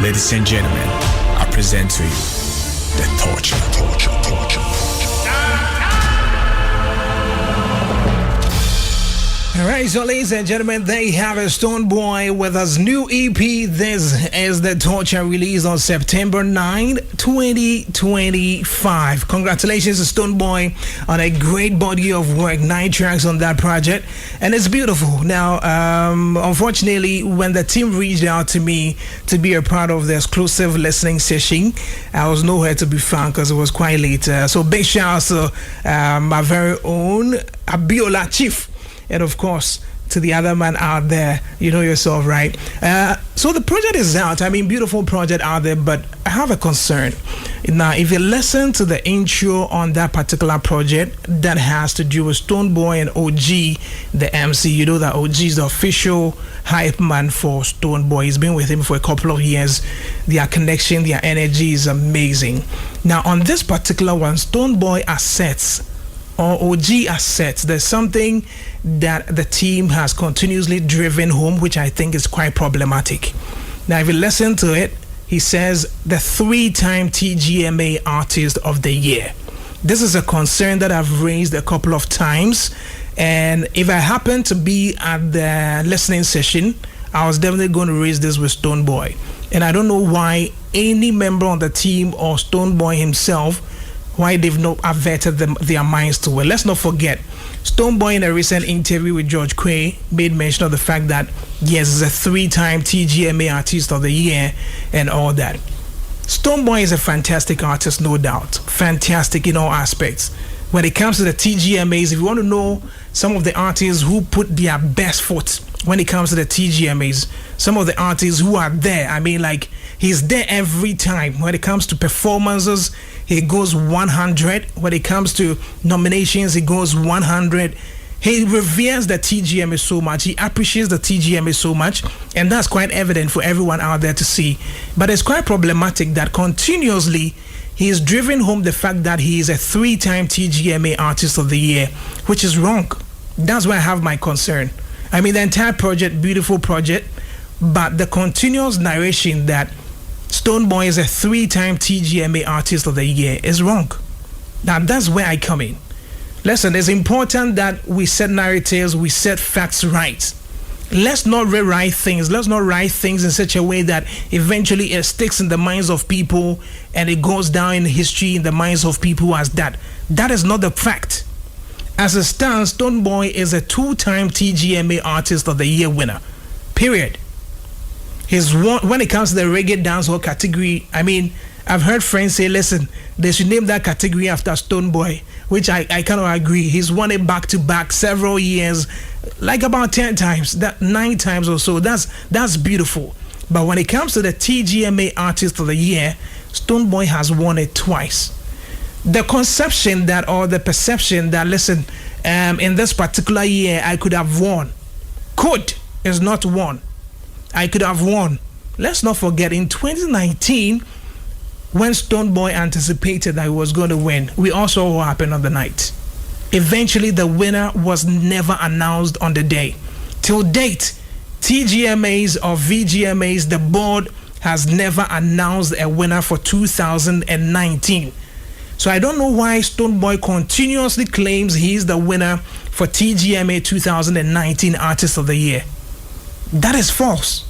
Ladies and gentlemen, I present to you the torture. Alright, so ladies and gentlemen, they have a Stonebwoy with his new EP. This is the Torture, released on September 9, 2025. Congratulations to Stonebwoy on a great body of work, 9 tracks on that project, and it's beautiful. Now, unfortunately, when the team reached out to me to be a part of the exclusive listening session, I was nowhere to be found because it was quite late. So big shout out to my very own Abiola Chief. And of course, to the other man out there, you know yourself, right? So the project is out. I mean, beautiful project out there, but I have a concern. Now, if you listen to the intro on that particular project that has to do with Stonebwoy and OG, the MC, you know that OG is the official hype man for Stonebwoy. He's been with him for a couple of years. Their connection, their energy is amazing. Now, on this particular one, Stonebwoy assets or OG assets, there's something that the team has continuously driven home, which I think is quite problematic. Now, if you listen to it, he says the 3-time TGMA Artist of the Year. This is a concern that I've raised a couple of times, and if I happen to be at the listening session, I was definitely going to raise this with Stonebwoy. And I don't know why any member on the team or Stonebwoy himself, why they've not averted their minds to it. Let's not forget, Stonebwoy in a recent interview with George Quay made mention of the fact that yes, he's a 3-time TGMA Artist of the Year and all that. Stonebwoy is a fantastic artist, no doubt. Fantastic in all aspects. When it comes to the TGMAs, if you want to know some of the artists who put their best foot when it comes to the TGMAs, some of the artists who are there, I mean, like, he's there every time. When it comes to performances, he goes 100. When it comes to nominations, he goes 100. He reveres the TGMA so much. He appreciates the TGMA so much. And that's quite evident for everyone out there to see. But it's quite problematic that continuously he is driven home the fact that he is a 3-time TGMA Artist of the Year, which is wrong. That's where I have my concern. I mean, the entire project, beautiful project, but the continuous narration that Stonebwoy is a 3-time TGMA Artist of the Year is wrong. Now, that's where I come in. Listen, it's important that we set narratives, we set facts right. Let's not rewrite things. Let's not write things in such a way that eventually it sticks in the minds of people and it goes down in history in the minds of people as that. That is not the fact. As it stands, Stonebwoy is a 2-time TGMA Artist of the Year winner. Period. When it comes to the reggae dancehall category, I mean, I've heard friends say, listen, they should name that category after Stonebwoy, which I kind of agree. He's won it back to back several years, like about 10 times, 9 times or so. That's beautiful. But when it comes to the TGMA Artist of the Year, Stonebwoy has won it twice. The conception that, or the perception that, listen, in this particular year, I could have won. Could is not won. I could have won. Let's not forget, in 2019, when Stonebwoy anticipated that he was going to win, we all saw what happened on the night. Eventually, the winner was never announced on the day. Till date, TGMAs or VGMAs, the board has never announced a winner for 2019. So I don't know why Stonebwoy continuously claims he's the winner for TGMA 2019 Artist of the Year. That is false.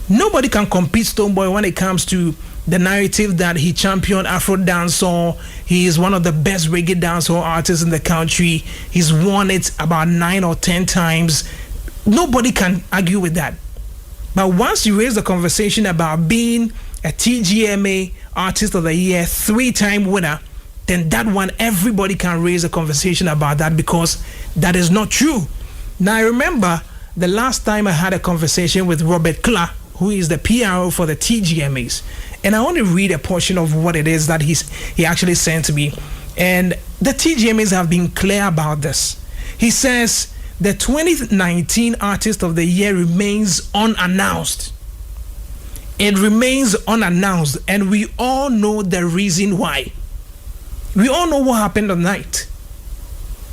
Nobody can compete Stonebwoy when it comes to the narrative that he championed Afro dancehall. He is one of the best reggae dancehall artists in the country. He's won it about 9 or 10 times. Nobody can argue with that. But once you raise the conversation about being a TGMA Artist of the Year 3-time winner, then that one, everybody can raise a conversation about that, because that is not true. Now, I remember the last time I had a conversation with Robert Kla, who is the PRO for the TGMAs, and I want to read a portion of what it is that he actually sent to me. And the TGMAs have been clear about this. He says the 2019 Artist of the Year remains unannounced. It remains unannounced, and we all know the reason why. We all know what happened on night.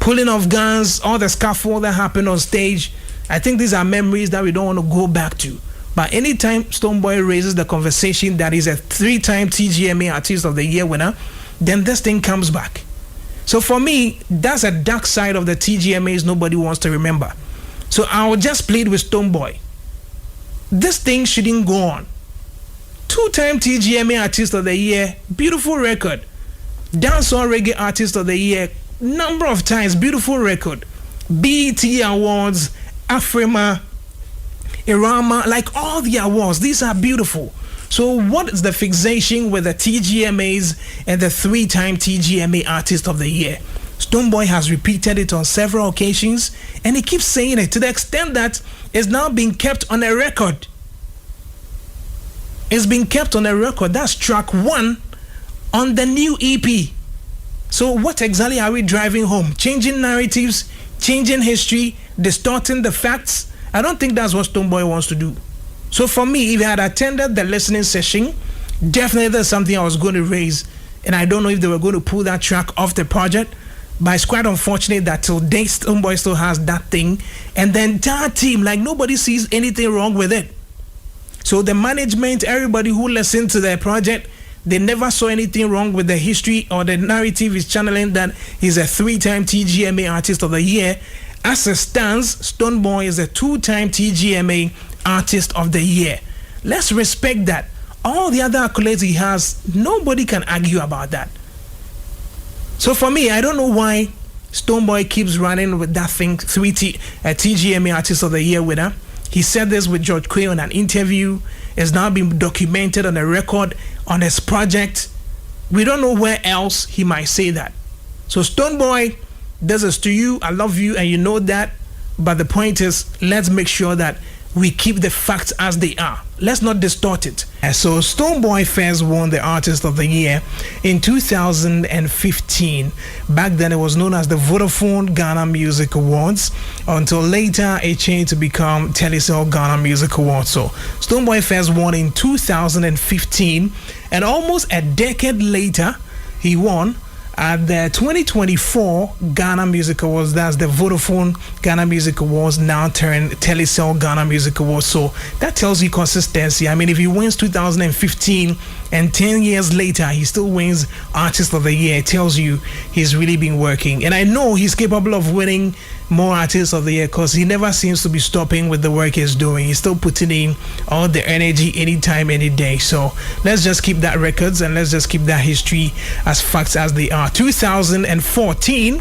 Pulling off guns, all the scuffle that happened on stage. I think these are memories that we don't want to go back to. But anytime Stonebwoy raises the conversation that he's a 3-time TGMA Artist of the Year winner, then this thing comes back. So for me, that's a dark side of the TGMAs nobody wants to remember. So I'll just plead with Stonebwoy. This thing shouldn't go on. 2-time TGMA Artist of the Year, beautiful record. Dancehall Reggae Artist of the Year, number of times, beautiful record. BET Awards, Afrima, Irama, like all the awards, these are beautiful. So what is the fixation with the TGMAs and the 3-time TGMA Artist of the Year? Stonebwoy has repeated it on several occasions, and he keeps saying it to the extent that it's now being kept on a record. It's being kept on a record. That's track 1 on the new EP. So what exactly are we driving home? Changing narratives, changing history, distorting the facts? I don't think that's what Stonebwoy wants to do. So for me, if I had attended the listening session, definitely there's something I was going to raise. And I don't know if they were going to pull that track off the project. But it's quite unfortunate that till date Stonebwoy still has that thing. And the entire team, like nobody sees anything wrong with it. So the management, everybody who listened to the project, they never saw anything wrong with the history or the narrative is channeling that he's a 3-time TGMA Artist of the Year. As it stands, Stonebwoy is a 2-time TGMA Artist of the Year. Let's respect that. All the other accolades he has, nobody can argue about that. So for me, I don't know why Stonebwoy keeps running with that thing, TGMA Artist of the Year winner. He said this with George Quay on an interview. It's now been documented on a record on his project. We don't know where else he might say that. So Stonebwoy, this is to you. I love you and you know that. But the point is, let's make sure that we keep the facts as they are. Let's not distort it. So Stonebwoy first won the Artist of the Year in 2015. Back then it was known as the Vodafone Ghana Music Awards, until later it changed to become Telecel Ghana Music Awards. So Stonebwoy first won in 2015, and almost a decade later he won at the 2024 Ghana Music Awards. That's the Vodafone Ghana Music Awards, now turned Telecel Ghana Music Awards. So that tells you consistency. I mean, if he wins 2015 and 10 years later he still wins Artist of the Year, it tells you he's really been working. And I know he's capable of winning more Artists of the Year because he never seems to be stopping with the work he's doing. He's still putting in all the energy anytime, any day. So let's just keep that records and let's just keep that history as facts as they are. 2015,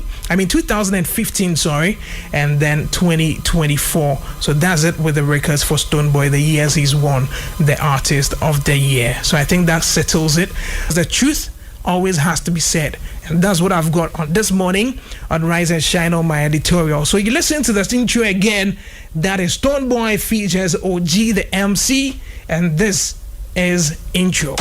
sorry, and then 2024. So that's it with the records for Stonebwoy, the years he's won the Artist of the Year. So I think that settles it. The truth always has to be said, and that's what I've got on this morning on Rise and Shine on my editorial. So you listen to the intro again. That is Stonebwoy features OG the MC, and this is intro.